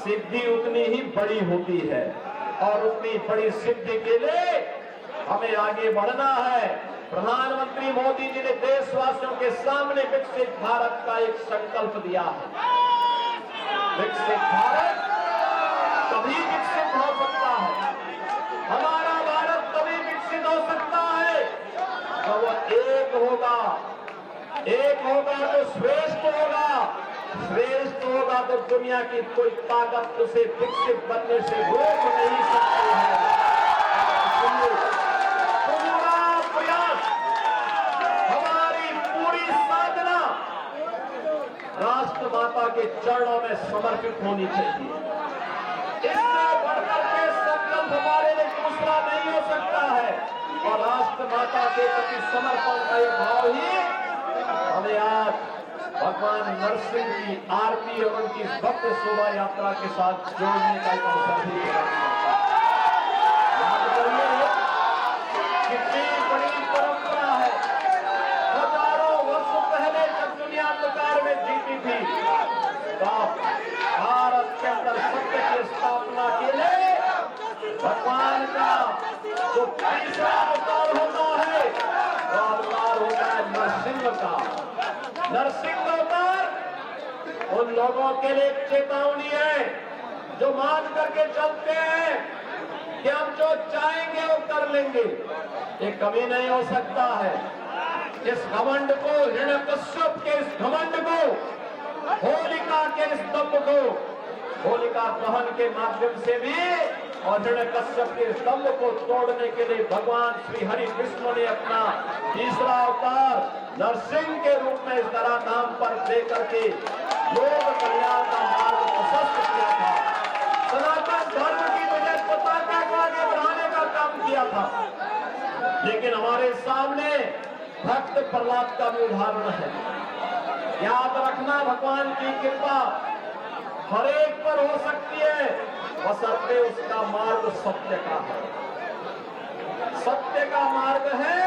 सिद्धि उतनी ही बड़ी होती है और उतनी बड़ी सिद्धि के लिए हमें आगे बढ़ना है। प्रधानमंत्री मोदी जी ने देशवासियों के सामने विकसित भारत का एक संकल्प दिया है। विकसित भारत तभी विकसित हो सकता है, हमारा भारत तभी विकसित हो सकता है तो वह एक होगा तो श्रेष्ठ होगा, श्रेष्ठ होगा तो दुनिया की कोई ताकत उसे विकसित बनने से रोक नहीं सकती है। पूरा प्रयास, हमारी पूरी साधना राष्ट्र माता के चरणों में समर्पित होनी चाहिए। इससे बढ़कर के संकल्प हमारे लिए दूसरा नहीं हो सकता है और राष्ट्र माता के प्रति समर्पण का ये भाव ही हमें आज भगवान नरसिंह की आरती और उनकी भव्य शोभा यात्रा के साथ जोड़ने का एक अवसर भी याद करिए कितनी बड़ी परंपरा है। हजारों वर्षों पहले जब दुनिया अंधकार में जीती थी तो भारत के अंदर सत्य की स्थापना के लिए भगवान का जो तीसरा अवतार होता है वो अवतार होता है नरसिंह का। नरसिंह अवतार उन लोगों के लिए चेतावनी है जो मान करके चलते हैं कि हम जो चाहेंगे वो कर लेंगे। ये कभी नहीं हो सकता है। इस घमंड को, हिरण्यकश्यप के इस घमंड को, होलिका के इस स्तंभ को, होलिका दहन के माध्यम से भी और हिरण्यकश्यप के स्तंभ को तोड़ने के लिए भगवान श्री हरि विष्णु ने अपना तीसरा अवतार नरसिंह के रूप में इस धराधाम पर लेकर के लोक कल्याण का मार्ग प्रशस्त किया था। सनातन धर्म की वजह पताका को आगे बढ़ाने का काम किया था। लेकिन हमारे सामने भक्त प्रहलाद का भी उदाहरण है। याद रखना, भगवान की कृपा हर एक पर हो सकती है, बशर्ते उसका मार्ग सत्य का है। सत्य का मार्ग है,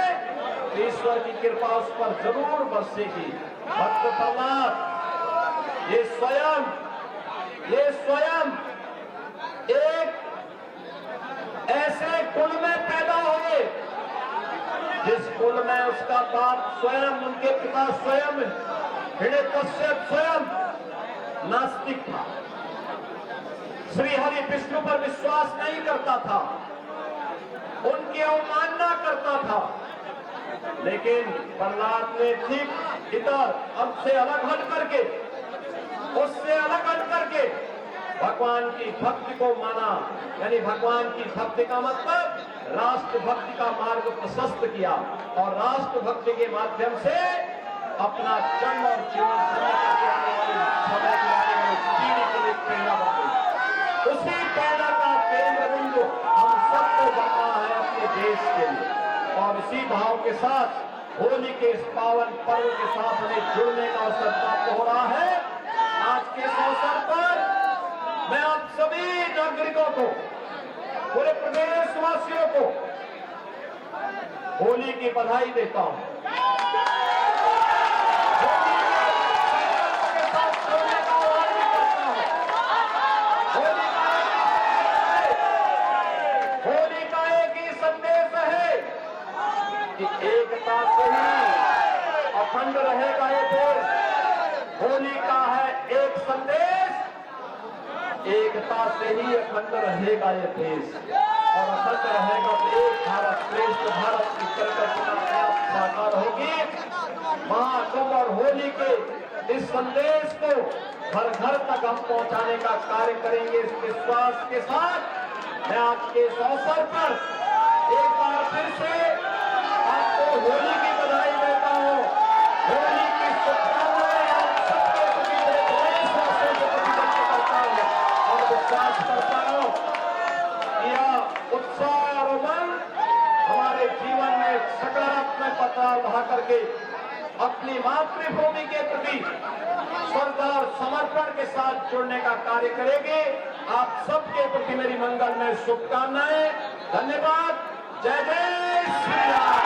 ईश्वर की कृपा उस पर जरूर बरसेगी। भक्त प्रहलाद ये स्वयं एक ऐसे कुल में पैदा हुए जिस कुल में उसका बाप स्वयं, उनके पिता स्वयं, हिरण्यकश्यप स्वयं नास्तिक था, श्री हरि विष्णु पर विश्वास नहीं करता था, उनकी अवमानना करता था। लेकिन प्रहलाद ने ठीक इधर हमसे अलग हट करके, उससे अलग हट करके भगवान की भक्ति को माना। यानी भगवान की भक्ति का मतलब राष्ट्र भक्ति का मार्ग प्रशस्त किया और राष्ट्र भक्ति के माध्यम से अपना जन्म और जीवन समय पीढ़ी के लिए प्रेरणा बन गई। उसी प्रेरणा का केंद्र बिंदु हम सबको बनना है अपने देश के लिए। और इसी भाव के साथ होली के इस पावन पर्व के साथ हमें जुड़ने का अवसर प्राप्त हो रहा है। आज के इस अवसर पर मैं आप सभी नागरिकों को, पूरे प्रदेशवासियों को होली की बधाई देता हूं। होली का एक ही संदेश है कि एकता से ही अखंड रहेगा ये देश। होली का है एक संदेश, एकता से ही अखंड रहेगा ये देश और अखंड रहेगा तो एक भारत श्रेष्ठ भारत की परिकल्पना साकार होगी। महाकुंभ और होली के इस संदेश को घर घर तक हम पहुंचाने का कार्य करेंगे। इस विश्वास के साथ मैं आपके इस अवसर पर एक बार फिर से आपको होली की बधाई देता हूं। होली की शुभकामनाएं आप सबके प्रति देशवासियों के प्रति व्यक्त करता हूं और विश्वास करता हूं कि यह उत्साह और उमंग हमारे जीवन में सकारात्मकता ला करके अपनी मातृभूमि के प्रति श्रद्धा और समर्पण के साथ जुड़ने का कार्य करेंगे। आप सबके प्रति मेरी मंगलमय शुभकामनाएं। धन्यवाद। जय जय श्री राम।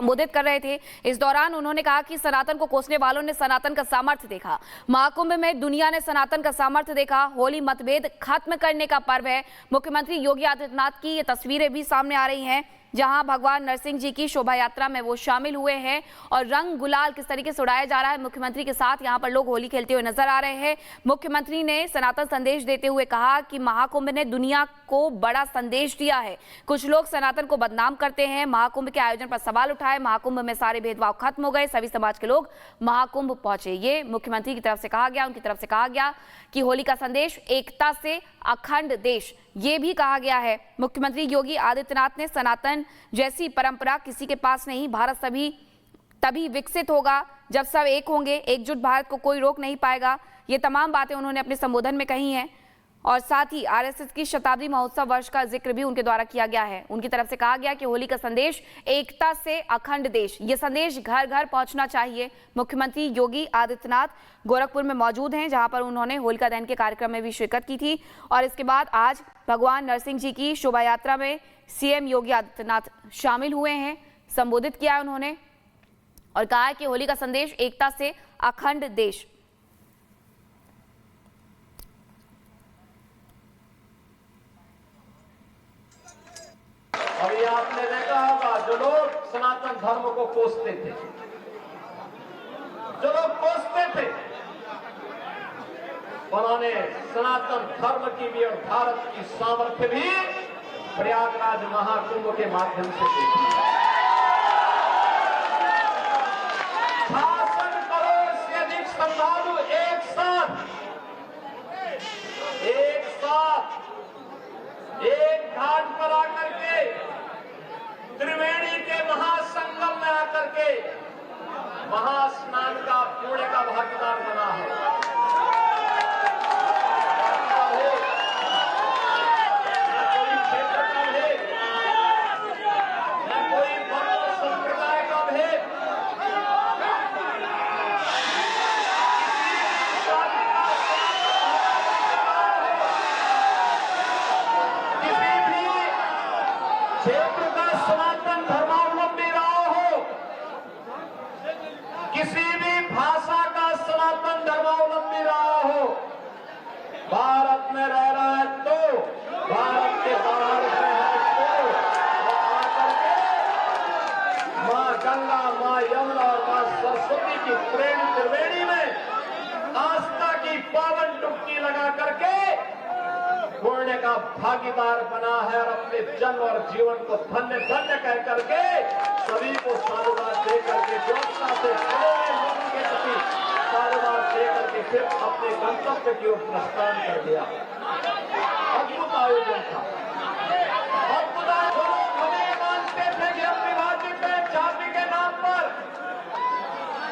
संबोधित कर रहे थे। इस दौरान उन्होंने कहा कि सनातन को कोसने वालों ने सनातन का सामर्थ्य देखा। महाकुंभ में दुनिया ने सनातन का सामर्थ्य देखा। होली मतभेद खत्म करने का पर्व है। मुख्यमंत्री योगी आदित्यनाथ की ये तस्वीरें भी सामने आ रही हैं, जहां भगवान नरसिंह जी की शोभा यात्रा में वो शामिल हुए हैं और रंग गुलाल किस तरीके से उड़ाया जा रहा है। मुख्यमंत्री के साथ यहां पर लोग होली खेलते हुए नजर आ रहे हैं। मुख्यमंत्री ने सनातन संदेश देते हुए कहा कि महाकुंभ ने दुनिया को बड़ा संदेश दिया है। कुछ लोग सनातन को बदनाम करते हैं। महाकुंभ के आयोजन पर सवाल उठाए। महाकुंभ में सारे भेदभाव खत्म हो गए, सभी समाज के लोग महाकुंभ पहुंचे। ये मुख्यमंत्री की तरफ से कहा गया। उनकी तरफ से कहा गया कि होली का संदेश एकता से अखंड देश, ये भी कहा गया है। मुख्यमंत्री योगी आदित्यनाथ ने सनातन जैसी परंपरा किसी के पास नहीं, भारत तभी विकसित होगा जब सब एक होंगे, एकजुट भारत को कोई रोक नहीं पाएगा। ये तमाम बातें उन्होंने अपने संबोधन में कही हैं और साथ ही आरएसएस की शताब्दी महोत्सव वर्ष का जिक्र भी उनके द्वारा किया गया है। उनकी तरफ से कहा गया कि होली का संदेश एकता से अखंड देश, ये संदेश घर घर पहुंचना चाहिए। मुख्यमंत्री योगी आदित्यनाथ गोरखपुर में मौजूद हैं, जहां पर उन्होंने होलिका दहन के कार्यक्रम में भी शिरकत की थी और इसके बाद आज भगवान नरसिंह जी की शोभा यात्रा में सीएम योगी आदित्यनाथ शामिल हुए हैं। संबोधित किया उन्होंने और कहा कि होली का संदेश एकता से अखंड देश। अभी आपने देखा होगा जो लोग सनातन धर्म को कोसते थे, जो लोग कोसते थे, उन्होंने सनातन धर्म की भी और भारत की सामर्थ्य भी प्रयागराज महाकुंभ के माध्यम से देखी। 66 करोड़ से अधिक श्रद्धालु एक साथ एक घाट पर आकर के त्रिवेणी के महासंगम में आकर के महास्नान का पुण्य का भागीदार बना है। न कोई क्षेत्र का भेद, न कोई वर्ण संप्रदाय का भेद, क्षेत्र का सनातन धर्मावलंबी रहा हो, किसी भी भाषा का सनातन धर्मावलंबी रहा हो, भारत में रह रहा है तो भारत के बाहर से है तो आकर के मां गंगा, मां यमुना और मां सरस्वती की त्रिवेणी में आस्था की पावन डुबकी लगा करके पुण्य का भागीदार बना है और अपने जन्म और जीवन को धन्य धन्य कह करके सभी को साधुवाद दे करके योग्यता से लोगों के प्रति साधुवाद दे करके फिर अपने गंतव्य की ओर प्रस्थान कर दिया। अद्भुत आयोजन था। अद्भुत लोग हमें मानते थे कि हम विभाजित हैं जाति के नाम पर,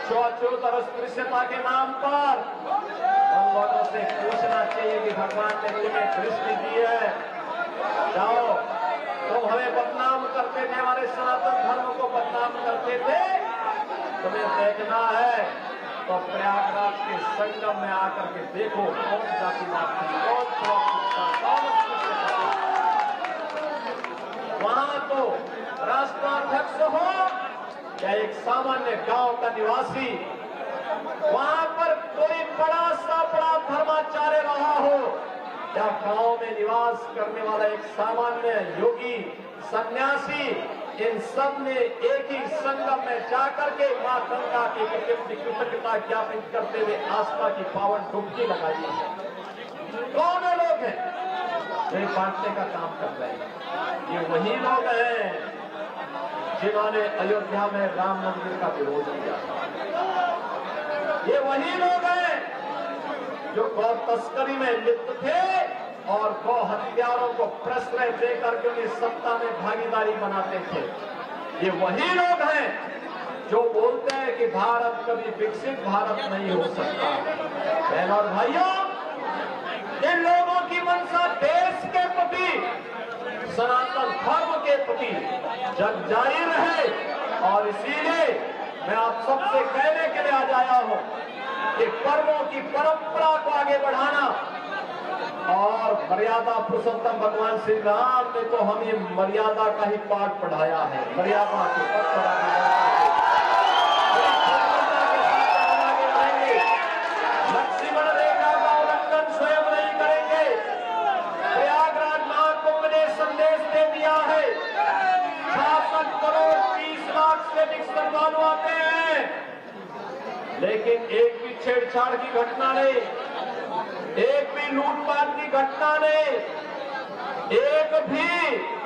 छूत और अस्पृश्यता के नाम पर। उन लोगों से पूछना चाहिए कि भगवान ने तुम्हें दृष्टि दी है, जाओ, तुम हमें बदनाम करते थे, हमारे सनातन धर्म को बदनाम करते थे, तुम्हें देखना है तो प्रयागराज के संगम में आकर के देखो कौन जातिवाद थी, कौन कौन वहां तो राष्ट्राध्यक्ष हो या एक सामान्य गांव का निवासी, वहां पर कोई बड़ा धर्माचार्य रहा हो या गांव में निवास करने वाला एक सामान्य योगी सन्यासी, इन सब ने एक ही संगम में जाकर के मां गंगा की कृतज्ञता ज्ञापित करते हुए आस्था की पावन डुबकी लगाई है। कौन लोग हैं जो बांटने का काम कर रहे हैं? ये वही लोग हैं जिन्होंने अयोध्या में राम मंदिर का विरोध किया। ये वही लोग हैं जो गौ तस्करी में लिप्त थे और गौ हत्यारों को प्रश्रय देकर के उन्हें सत्ता में भागीदारी बनाते थे। ये वही लोग हैं जो बोलते हैं कि भारत कभी विकसित भारत नहीं हो सकता। बहनों और भाइयों, इन लोगों की मंशा देश के प्रति, सनातन धर्म के प्रति जग जारी रहे और इसीलिए मैं आप सबसे कहने के लिए आज आया हूं कि पर्वों की परंपरा को आगे बढ़ाना और मर्यादा पुरुषोत्तम भगवान श्री राम ने तो हमें मर्यादा का ही पाठ पढ़ाया है। मर्यादा के पथ पर आगे बढ़ेंगे। लक्ष्मण रेखा का उल्लंघन स्वयं नहीं करेंगे। प्रयागराज महाकुंभ ने संदेश दे दिया है। 66 करोड़ 30 लाख से अधिक श्रद्धालु आते हैं, लेकिन एक भी छेड़छाड़ की घटना नहीं, एक भी लूटपाट की घटना नहीं, एक भी